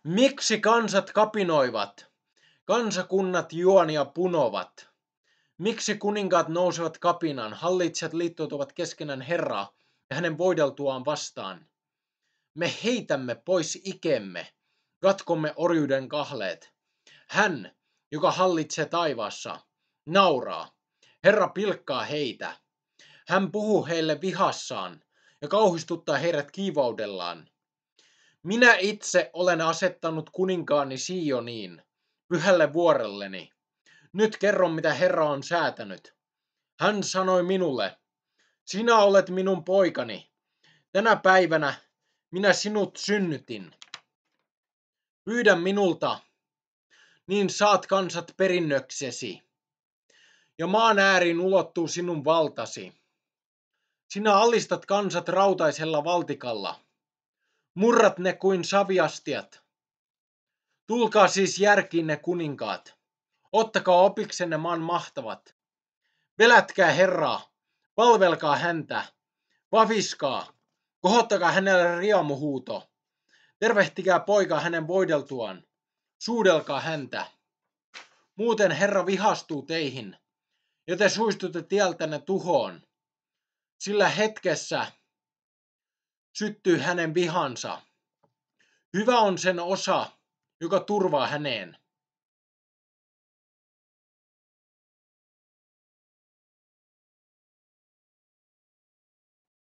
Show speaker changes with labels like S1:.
S1: Miksi kansat kapinoivat? Kansakunnat juonia punovat. Miksi kuninkaat nousevat kapinaan, hallitsijat liittoutuvat keskenään Herraa ja hänen voideltuaan vastaan? Me heitämme pois ikemme, katkomme orjuuden kahleet. Hän, joka hallitsee taivaassa, nauraa. Herra pilkkaa heitä. Hän puhuu heille vihassaan ja kauhistuttaa heidät kiivaudellaan. Minä itse olen asettanut kuninkaani Sioniin, pyhälle vuorelleni. Nyt kerron, mitä Herra on säätänyt. Hän sanoi minulle, sinä olet minun poikani. Tänä päivänä minä sinut synnytin. Pyydä minulta, niin saat kansat perinnöksesi. Ja maan ääriin ulottuu sinun valtasi. Sinä alistat kansat rautaisella valtikalla. Murrat ne kuin saviastiat. Tulkaa siis järkiinne kuninkaat. Ottakaa opiksenne maan mahtavat. Pelätkää Herraa, palvelkaa häntä, vaviskaa, kohottakaa hänelle riemuhuuto. Tervehtikää poika hänen voideltuaan, suudelkaa häntä. Muuten Herra vihastuu teihin, ja te suistutte tieltänne tuhoon. Sillä hetkessä syttyy hänen vihansa. Hyvä on sen osa, joka turvaa häneen.